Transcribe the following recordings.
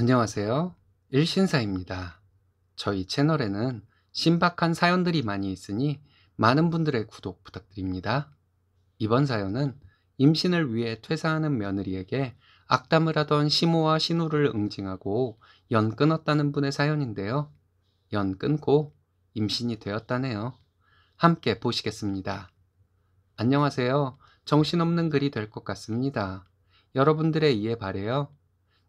안녕하세요. 일신사입니다. 저희 채널에는 신박한 사연들이 많이 있으니 많은 분들의 구독 부탁드립니다. 이번 사연은 임신을 위해 퇴사하는 며느리에게 악담을 하던 시모와 신우를 응징하고 연 끊었다는 분의 사연인데요. 연 끊고 임신이 되었다네요. 함께 보시겠습니다. 안녕하세요. 정신없는 글이 될 것 같습니다. 여러분들의 이해 바래요.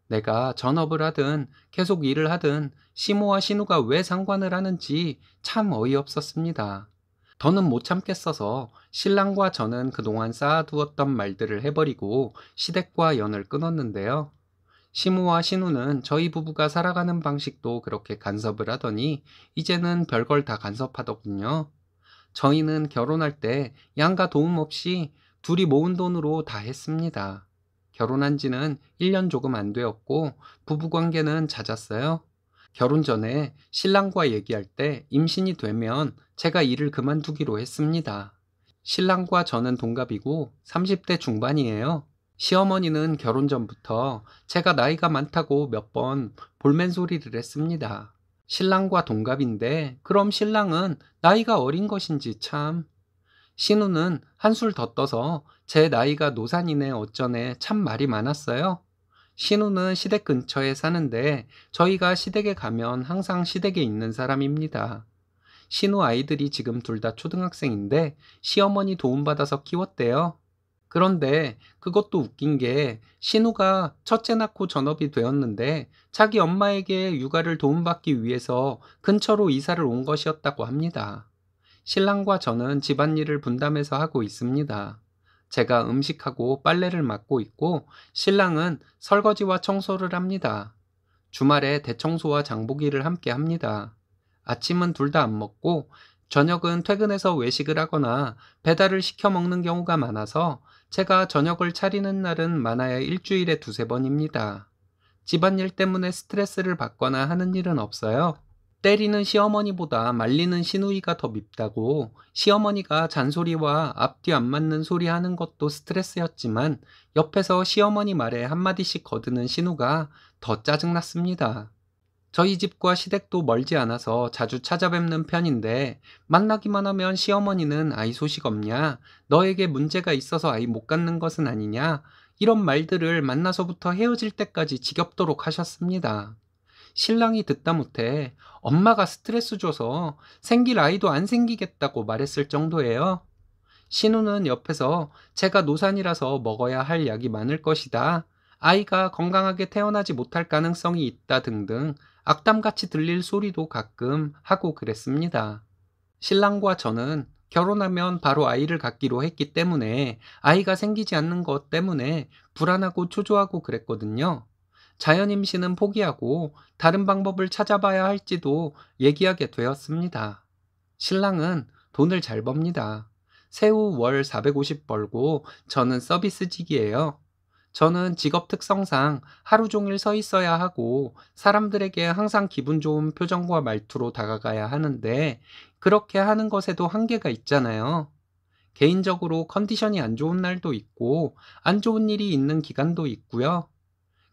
내가 전업을 하든 계속 일을 하든 시모와 신우가 왜 상관을 하는지 참 어이없었습니다. 더는 못 참겠어서 신랑과 저는 그동안 쌓아두었던 말들을 해버리고 시댁과 연을 끊었는데요. 시모와 신우는 저희 부부가 살아가는 방식도 그렇게 간섭을 하더니 이제는 별걸 다 간섭하더군요. 저희는 결혼할 때 양가 도움 없이 둘이 모은 돈으로 다 했습니다. 결혼한 지는 1년 조금 안 되었고 부부관계는 잦았어요. 결혼 전에 신랑과 얘기할 때 임신이 되면 제가 일을 그만두기로 했습니다. 신랑과 저는 동갑이고 30대 중반이에요. 시어머니는 결혼 전부터 제가 나이가 많다고 몇 번 볼멘 소리를 했습니다. 신랑과 동갑인데 그럼 신랑은 나이가 어린 것인지 참. 신우는 한술 더 떠서 제 나이가 노산이네 어쩌네 참 말이 많았어요. 신우는 시댁 근처에 사는데 저희가 시댁에 가면 항상 시댁에 있는 사람입니다. 신우 아이들이 지금 둘 다 초등학생인데 시어머니 도움받아서 키웠대요. 그런데 그것도 웃긴 게 신우가 첫째 낳고 전업이 되었는데 자기 엄마에게 육아를 도움받기 위해서 근처로 이사를 온 것이었다고 합니다. 신랑과 저는 집안일을 분담해서 하고 있습니다. 제가 음식하고 빨래를 맡고 있고 신랑은 설거지와 청소를 합니다. 주말에 대청소와 장보기를 함께 합니다. 아침은 둘 다 안 먹고 저녁은 퇴근해서 외식을 하거나 배달을 시켜 먹는 경우가 많아서 제가 저녁을 차리는 날은 많아야 일주일에 두세 번입니다. 집안일 때문에 스트레스를 받거나 하는 일은 없어요. 때리는 시어머니보다 말리는 시누이가 더 밉다고 시어머니가 잔소리와 앞뒤 안 맞는 소리 하는 것도 스트레스였지만 옆에서 시어머니 말에 한마디씩 거드는 신우가 더 짜증났습니다. 저희 집과 시댁도 멀지 않아서 자주 찾아뵙는 편인데 만나기만 하면 시어머니는 아이 소식 없냐? 너에게 문제가 있어서 아이 못 갖는 것은 아니냐? 이런 말들을 만나서부터 헤어질 때까지 지겹도록 하셨습니다. 신랑이 듣다 못해 엄마가 스트레스 줘서 생길 아이도 안 생기겠다고 말했을 정도예요. 신우는 옆에서 제가 노산이라서 먹어야 할 약이 많을 것이다. 아이가 건강하게 태어나지 못할 가능성이 있다 등등 악담같이 들릴 소리도 가끔 하고 그랬습니다. 신랑과 저는 결혼하면 바로 아이를 갖기로 했기 때문에 아이가 생기지 않는 것 때문에 불안하고 초조하고 그랬거든요. 자연 임신은 포기하고 다른 방법을 찾아봐야 할지도 얘기하게 되었습니다. 신랑은 돈을 잘 법니다. 세후 월 450 벌고 저는 서비스직이에요. 저는 직업 특성상 하루 종일 서 있어야 하고 사람들에게 항상 기분 좋은 표정과 말투로 다가가야 하는데 그렇게 하는 것에도 한계가 있잖아요. 개인적으로 컨디션이 안 좋은 날도 있고 안 좋은 일이 있는 기간도 있고요.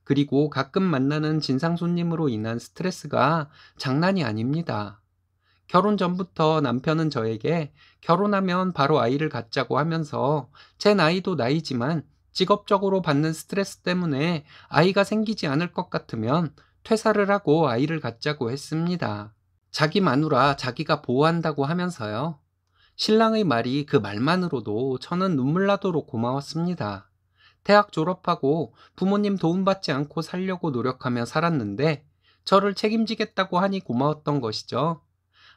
그리고 가끔 만나는 진상 손님으로 인한 스트레스가 장난이 아닙니다. 결혼 전부터 남편은 저에게 결혼하면 바로 아이를 갖자고 하면서 제 나이도 나이지만 직업적으로 받는 스트레스 때문에 아이가 생기지 않을 것 같으면 퇴사를 하고 아이를 갖자고 했습니다. 자기 마누라 자기가 보호한다고 하면서요. 신랑의 말이 그 말만으로도 저는 눈물 나도록 고마웠습니다. 대학 졸업하고 부모님 도움받지 않고 살려고 노력하며 살았는데 저를 책임지겠다고 하니 고마웠던 것이죠.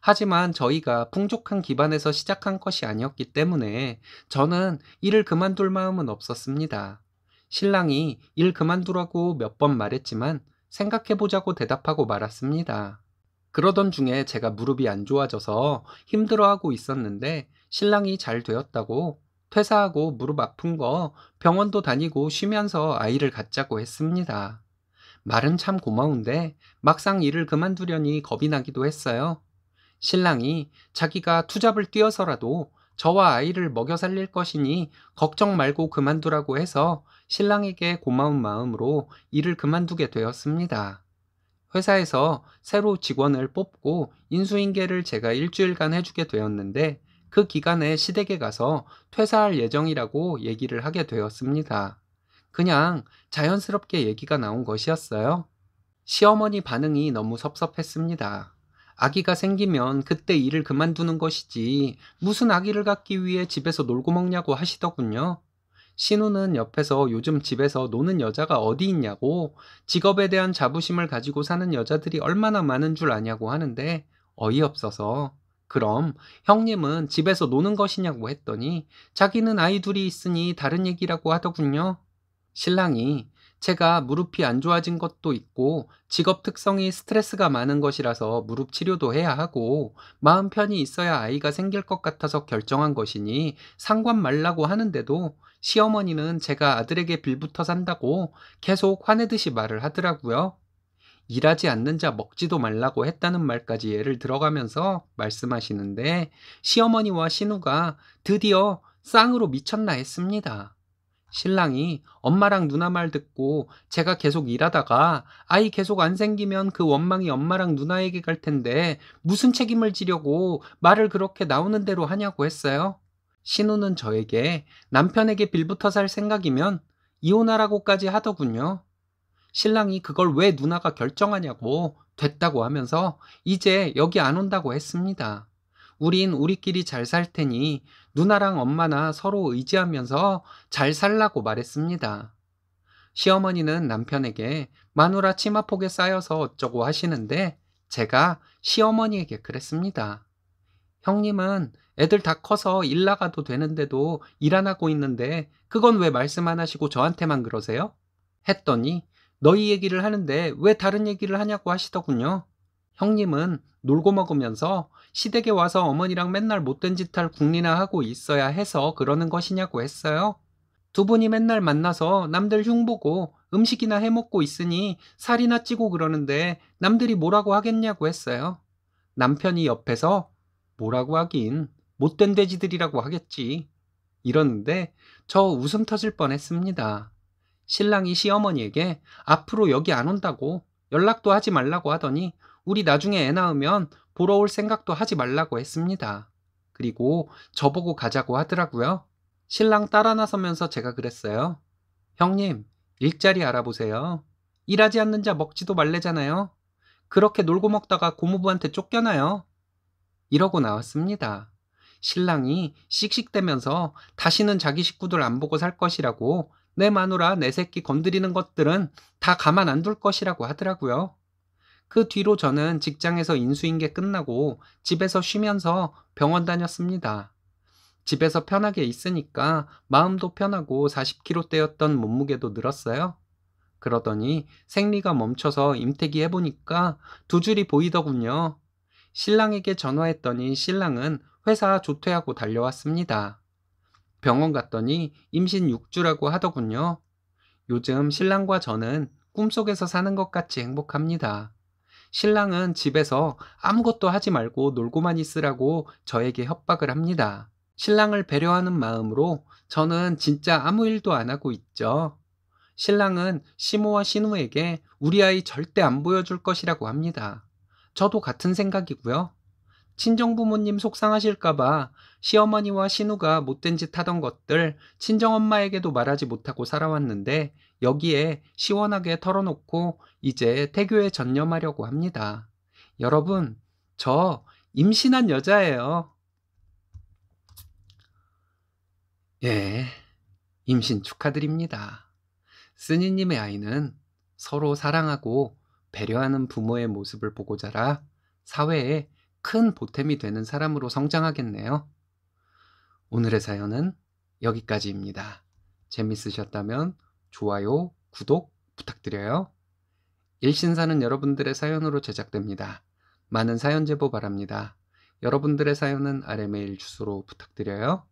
하지만 저희가 풍족한 기반에서 시작한 것이 아니었기 때문에 저는 일을 그만둘 마음은 없었습니다. 신랑이 일 그만두라고 몇 번 말했지만 생각해보자고 대답하고 말았습니다. 그러던 중에 제가 무릎이 안 좋아져서 힘들어하고 있었는데 신랑이 잘 되었다고 퇴사하고 무릎 아픈 거 병원도 다니고 쉬면서 아이를 갖자고 했습니다. 말은 참 고마운데 막상 일을 그만두려니 겁이 나기도 했어요. 신랑이 자기가 투잡을 뛰어서라도 저와 아이를 먹여 살릴 것이니 걱정 말고 그만두라고 해서 신랑에게 고마운 마음으로 일을 그만두게 되었습니다. 회사에서 새로 직원을 뽑고 인수인계를 제가 일주일간 해주게 되었는데 그 기간에 시댁에 가서 퇴사할 예정이라고 얘기를 하게 되었습니다. 그냥 자연스럽게 얘기가 나온 것이었어요. 시어머니 반응이 너무 섭섭했습니다. 아기가 생기면 그때 일을 그만두는 것이지 무슨 아기를 갖기 위해 집에서 놀고 먹냐고 하시더군요. 신우는 옆에서 요즘 집에서 노는 여자가 어디 있냐고, 직업에 대한 자부심을 가지고 사는 여자들이 얼마나 많은 줄 아냐고 하는데 어이없어서, 그럼 형님은 집에서 노는 것이냐고 했더니 자기는 아이 둘이 있으니 다른 얘기라고 하더군요. 신랑이 제가 무릎이 안 좋아진 것도 있고 직업 특성이 스트레스가 많은 것이라서 무릎 치료도 해야 하고 마음 편히 있어야 아이가 생길 것 같아서 결정한 것이니 상관 말라고 하는데도 시어머니는 제가 아들에게 빌붙어 산다고 계속 화내듯이 말을 하더라고요. 일하지 않는 자 먹지도 말라고 했다는 말까지 예를 들어가면서 말씀하시는데 시어머니와 신우가 드디어 쌍으로 미쳤나 했습니다. 신랑이 엄마랑 누나 말 듣고 제가 계속 일하다가 아이 계속 안 생기면 그 원망이 엄마랑 누나에게 갈 텐데 무슨 책임을 지려고 말을 그렇게 나오는 대로 하냐고 했어요. 신우는 저에게 남편에게 빌붙어 살 생각이면 이혼하라고까지 하더군요. 신랑이 그걸 왜 누나가 결정하냐고 됐다고 하면서 이제 여기 안 온다고 했습니다. 우린 우리끼리 잘 살 테니 누나랑 엄마나 서로 의지하면서 잘 살라고 말했습니다. 시어머니는 남편에게 마누라 치마폭에 쌓여서 어쩌고 하시는데 제가 시어머니에게 그랬습니다. 형님은 애들 다 커서 일 나가도 되는데도 일 안 하고 있는데 그건 왜 말씀 안 하시고 저한테만 그러세요? 했더니 너희 얘기를 하는데 왜 다른 얘기를 하냐고 하시더군요. 형님은 놀고 먹으면서 시댁에 와서 어머니랑 맨날 못된 짓 할 궁리나 하고 있어야 해서 그러는 것이냐고 했어요. 두 분이 맨날 만나서 남들 흉보고 음식이나 해먹고 있으니 살이나 찌고 그러는데 남들이 뭐라고 하겠냐고 했어요. 남편이 옆에서 뭐라고 하긴 못된 돼지들이라고 하겠지. 이러는데 저 웃음 터질 뻔했습니다. 신랑이 시어머니에게 앞으로 여기 안 온다고 연락도 하지 말라고 하더니 우리 나중에 애 낳으면 보러 올 생각도 하지 말라고 했습니다. 그리고 저보고 가자고 하더라고요. 신랑 따라 나서면서 제가 그랬어요. 형님, 일자리 알아보세요. 일하지 않는 자 먹지도 말래잖아요. 그렇게 놀고 먹다가 고모부한테 쫓겨나요. 이러고 나왔습니다. 신랑이 씩씩대면서 다시는 자기 식구들 안 보고 살 것이라고 내 마누라 내 새끼 건드리는 것들은 다 가만 안 둘 것이라고 하더라고요. 그 뒤로 저는 직장에서 인수인계 끝나고 집에서 쉬면서 병원 다녔습니다. 집에서 편하게 있으니까 마음도 편하고 40kg대였던 몸무게도 늘었어요. 그러더니 생리가 멈춰서 임태기 해보니까 두 줄이 보이더군요. 신랑에게 전화했더니 신랑은 회사 조퇴하고 달려왔습니다. 병원 갔더니 임신 6주라고 하더군요. 요즘 신랑과 저는 꿈속에서 사는 것 같이 행복합니다. 신랑은 집에서 아무것도 하지 말고 놀고만 있으라고 저에게 협박을 합니다. 신랑을 배려하는 마음으로 저는 진짜 아무 일도 안 하고 있죠. 신랑은 시모와 신우에게 우리 아이 절대 안 보여줄 것이라고 합니다. 저도 같은 생각이고요. 친정부모님 속상하실까봐 시어머니와 신우가 못된 짓 하던 것들 친정엄마에게도 말하지 못하고 살아왔는데 여기에 시원하게 털어놓고 이제 태교에 전념하려고 합니다. 여러분, 저 임신한 여자예요. 예, 임신 축하드립니다. 쓰니님의 아이는 서로 사랑하고 배려하는 부모의 모습을 보고 자라 사회에 큰 보탬이 되는 사람으로 성장하겠네요. 오늘의 사연은 여기까지입니다. 재밌으셨다면 좋아요, 구독 부탁드려요. 일신사는 여러분들의 사연으로 제작됩니다. 많은 사연 제보 바랍니다. 여러분들의 사연은 아래 메일 주소로 부탁드려요.